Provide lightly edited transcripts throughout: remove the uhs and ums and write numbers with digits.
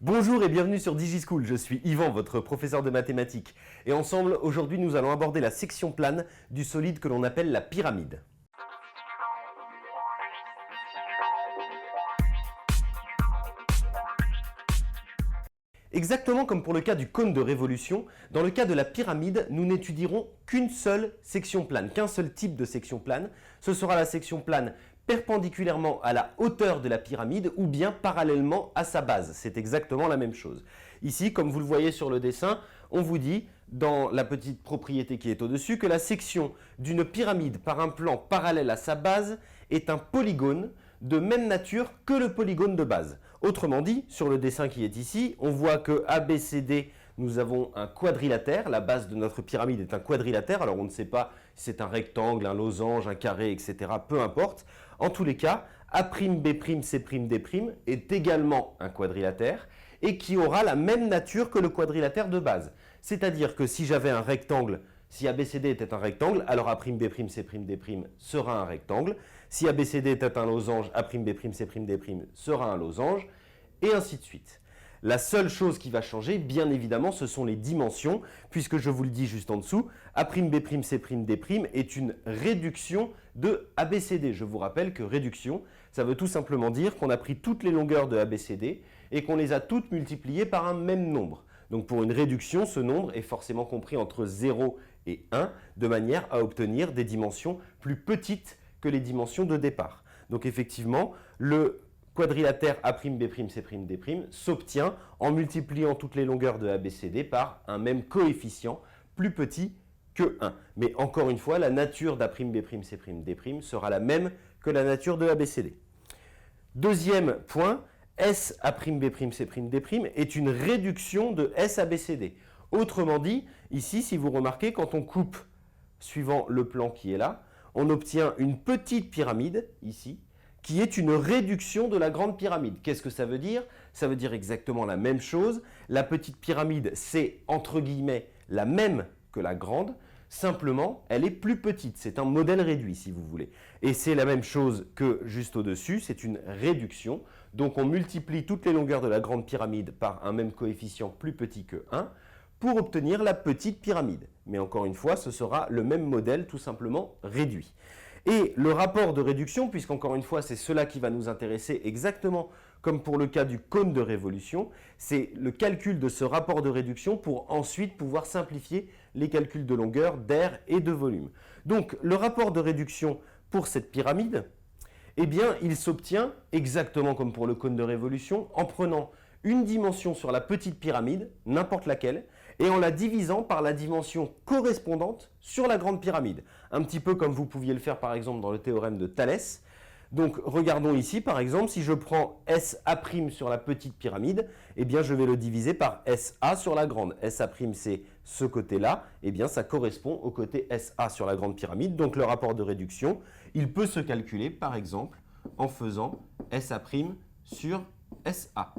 Bonjour et bienvenue sur DigiSchool, je suis Yvan, votre professeur de mathématiques. Et ensemble, aujourd'hui, nous allons aborder la section plane du solide que l'on appelle la pyramide. Exactement comme pour le cas du cône de révolution, dans le cas de la pyramide, nous n'étudierons qu'une seule section plane, qu'un seul type de section plane. Ce sera la section plane perpendiculairement à la hauteur de la pyramide ou bien parallèlement à sa base. C'est exactement la même chose. Ici, comme vous le voyez sur le dessin, on vous dit, dans la petite propriété qui est au-dessus, que la section d'une pyramide par un plan parallèle à sa base est un polygone de même nature que le polygone de base. Autrement dit, sur le dessin qui est ici, on voit que ABCD, nous avons un quadrilatère. La base de notre pyramide est un quadrilatère. Alors on ne sait pas si c'est un rectangle, un losange, un carré, etc. Peu importe. En tous les cas, A'B'C'D' est également un quadrilatère et qui aura la même nature que le quadrilatère de base. C'est-à-dire que si j'avais un rectangle, si ABCD était un rectangle, alors A'B'C'D' sera un rectangle. Si ABCD était un losange, A'B'C'D' sera un losange, et ainsi de suite. La seule chose qui va changer, bien évidemment, ce sont les dimensions, puisque je vous le dis juste en dessous, A'B'C'D' est une réduction de ABCD. Je vous rappelle que réduction, ça veut tout simplement dire qu'on a pris toutes les longueurs de ABCD et qu'on les a toutes multipliées par un même nombre. Donc pour une réduction, ce nombre est forcément compris entre 0 et 1, de manière à obtenir des dimensions plus petites que les dimensions de départ. Donc effectivement, le quadrilatère A'B'C'D' s'obtient en multipliant toutes les longueurs de ABCD par un même coefficient plus petit que 1. Mais encore une fois, la nature d'A'B'C'D' sera la même que la nature de ABCD. Deuxième point, S'A'B'C'D' est une réduction de S'ABCD. Autrement dit, ici, si vous remarquez, quand on coupe, suivant le plan qui est là, on obtient une petite pyramide, ici, qui est une réduction de la grande pyramide. Qu'est-ce que ça veut dire? Ça veut dire exactement la même chose. La petite pyramide, c'est entre guillemets la même que la grande, simplement, elle est plus petite. C'est un modèle réduit, si vous voulez. Et c'est la même chose que juste au-dessus, c'est une réduction. Donc on multiplie toutes les longueurs de la grande pyramide par un même coefficient plus petit que 1 pour obtenir la petite pyramide. Mais encore une fois, ce sera le même modèle tout simplement réduit. Et le rapport de réduction, puisqu'encore une fois, c'est cela qui va nous intéresser exactement comme pour le cas du cône de révolution, c'est le calcul de ce rapport de réduction pour ensuite pouvoir simplifier les calculs de longueur, d'air et de volume. Donc le rapport de réduction pour cette pyramide, eh bien, il s'obtient exactement comme pour le cône de révolution en prenant une dimension sur la petite pyramide, n'importe laquelle, et en la divisant par la dimension correspondante sur la grande pyramide. Un petit peu comme vous pouviez le faire par exemple dans le théorème de Thalès. Donc regardons ici par exemple, si je prends SA' sur la petite pyramide, eh bien je vais le diviser par SA sur la grande. SA' c'est ce côté-là, eh bien ça correspond au côté SA sur la grande pyramide. Donc le rapport de réduction, il peut se calculer par exemple en faisant SA' sur SA.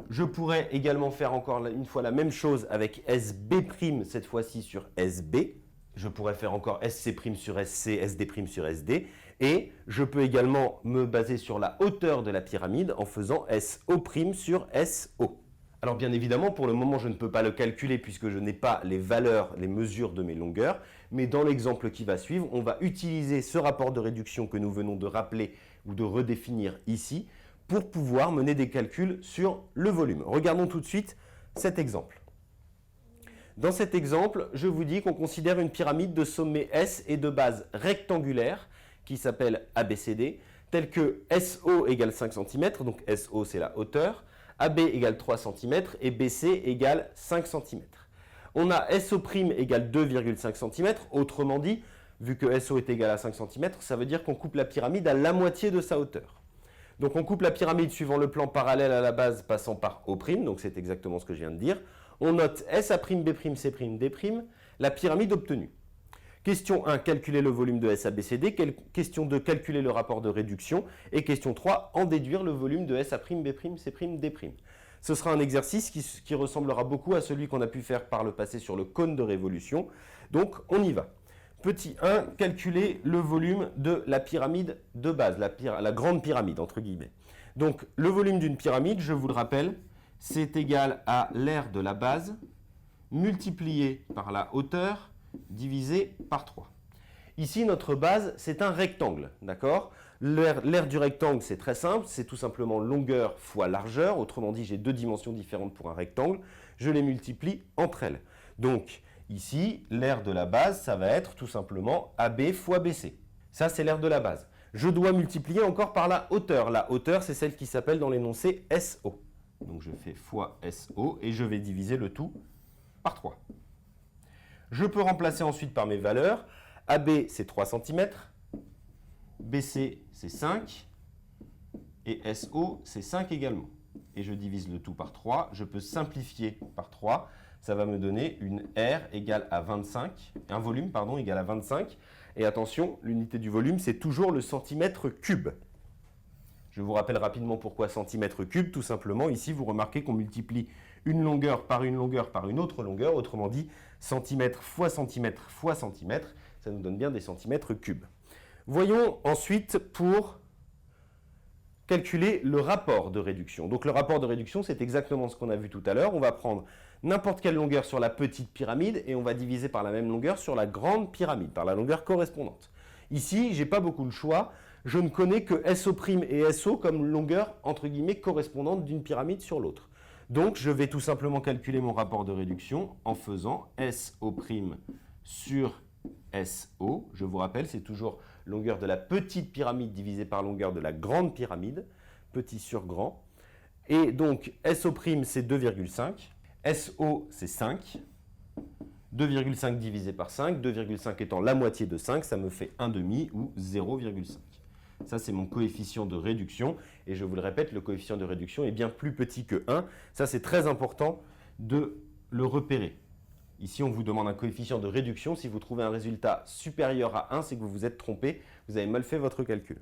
Je pourrais également faire encore une fois la même chose avec SB', cette fois-ci sur SB. Je pourrais faire encore SC' sur SC, SD' sur SD. Et je peux également me baser sur la hauteur de la pyramide en faisant SO' sur SO. Alors bien évidemment, pour le moment, je ne peux pas le calculer puisque je n'ai pas les valeurs, les mesures de mes longueurs. Mais dans l'exemple qui va suivre, on va utiliser ce rapport de réduction que nous venons de rappeler ou de redéfinir ici pour pouvoir mener des calculs sur le volume. Regardons tout de suite cet exemple. Dans cet exemple, je vous dis qu'on considère une pyramide de sommet S et de base rectangulaire qui s'appelle ABCD, telle que SO égale 5 cm, donc SO c'est la hauteur, AB égale 3 cm et BC égale 5 cm. On a SO' égale 2,5 cm, autrement dit, vu que SO est égal à 5 cm, ça veut dire qu'on coupe la pyramide à la moitié de sa hauteur. Donc on coupe la pyramide suivant le plan parallèle à la base passant par O', donc c'est exactement ce que je viens de dire. On note S'A'B'C'D', la pyramide obtenue. Question 1, calculer le volume de SABCD. Question 2, calculer le rapport de réduction. Et question 3, en déduire le volume de S'A'B'C'D'. Ce sera un exercice qui ressemblera beaucoup à celui qu'on a pu faire par le passé sur le cône de révolution. Donc on y va. Petit 1, calculer le volume de la pyramide de base, la grande pyramide, entre guillemets. Donc, le volume d'une pyramide, je vous le rappelle, c'est égal à l'aire de la base multiplié par la hauteur divisé par 3. Ici, notre base, c'est un rectangle, d'accord? L'aire du rectangle, c'est très simple, c'est tout simplement longueur fois largeur. Autrement dit, j'ai deux dimensions différentes pour un rectangle. Je les multiplie entre elles. Donc, ici, l'aire de la base, ça va être tout simplement AB fois BC. Ça, c'est l'aire de la base. Je dois multiplier encore par la hauteur. La hauteur, c'est celle qui s'appelle dans l'énoncé SO. Donc, je fais fois SO et je vais diviser le tout par 3. Je peux remplacer ensuite par mes valeurs. AB, c'est 3 cm. BC, c'est 5. Et SO, c'est 5 également. Et je divise le tout par 3. Je peux simplifier par 3. Ça va me donner une R égale à 25. Un volume, pardon, égal à 25. Et attention, l'unité du volume, c'est toujours le centimètre cube. Je vous rappelle rapidement pourquoi centimètre cube. Tout simplement, ici, vous remarquez qu'on multiplie une longueur par une autre longueur. Autrement dit, centimètre fois centimètre fois centimètre. Ça nous donne bien des centimètres cubes. Voyons ensuite pour calculer le rapport de réduction. Donc le rapport de réduction, c'est exactement ce qu'on a vu tout à l'heure. On va prendre n'importe quelle longueur sur la petite pyramide et on va diviser par la même longueur sur la grande pyramide, par la longueur correspondante. Ici, je n'ai pas beaucoup le choix. Je ne connais que SO' et SO comme longueur, entre guillemets, correspondante d'une pyramide sur l'autre. Donc, je vais tout simplement calculer mon rapport de réduction en faisant SO' sur SO. Je vous rappelle, c'est toujours longueur de la petite pyramide divisée par longueur de la grande pyramide, petit sur grand. Et donc, SO' c'est 2,5. SO, c'est 5. 2,5 divisé par 5, 2,5 étant la moitié de 5, ça me fait 1,5 ou 0,5. Ça, c'est mon coefficient de réduction. Et je vous le répète, le coefficient de réduction est bien plus petit que 1. Ça, c'est très important de le repérer. Ici, on vous demande un coefficient de réduction. Si vous trouvez un résultat supérieur à 1, c'est que vous vous êtes trompé. Vous avez mal fait votre calcul.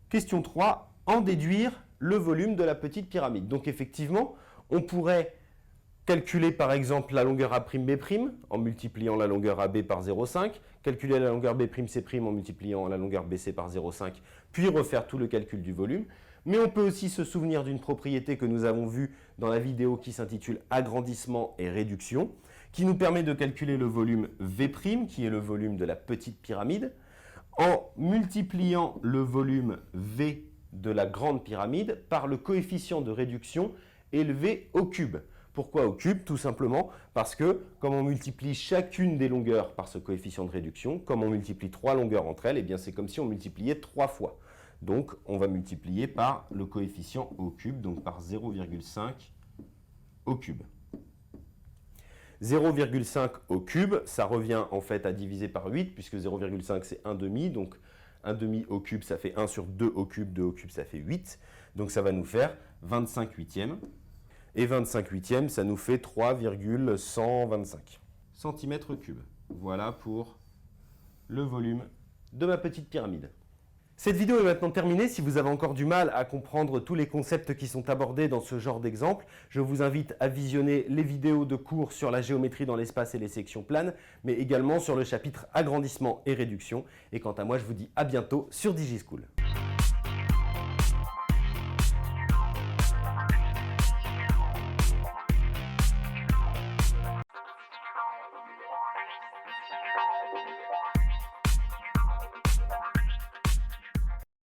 Question 3. En déduire le volume de la petite pyramide. Donc, effectivement, on pourrait calculer par exemple la longueur A'B' en multipliant la longueur AB par 0,5, calculer la longueur B'C' en multipliant la longueur BC par 0,5, puis refaire tout le calcul du volume. Mais on peut aussi se souvenir d'une propriété que nous avons vue dans la vidéo qui s'intitule Agrandissement et réduction, qui nous permet de calculer le volume V', qui est le volume de la petite pyramide, en multipliant le volume V de la grande pyramide par le coefficient de réduction élevé au cube. Pourquoi au cube? Tout simplement parce que, comme on multiplie chacune des longueurs par ce coefficient de réduction, comme on multiplie 3 longueurs entre elles, eh bien c'est comme si on multipliait 3 fois. Donc, on va multiplier par le coefficient au cube, donc par 0,5 au cube. 0,5 au cube, ça revient en fait à diviser par 8, puisque 0,5 c'est 1,5, donc 1,5 au cube, ça fait 1 sur 2 au cube, 2 au cube, ça fait 8. Donc ça va nous faire 25 huitièmes. Et 25 huitièmes, ça nous fait 3,125 cm3. Voilà pour le volume de ma petite pyramide. Cette vidéo est maintenant terminée. Si vous avez encore du mal à comprendre tous les concepts qui sont abordés dans ce genre d'exemple, je vous invite à visionner les vidéos de cours sur la géométrie dans l'espace et les sections planes, mais également sur le chapitre agrandissement et réduction. Et quant à moi, je vous dis à bientôt sur DigiSchool.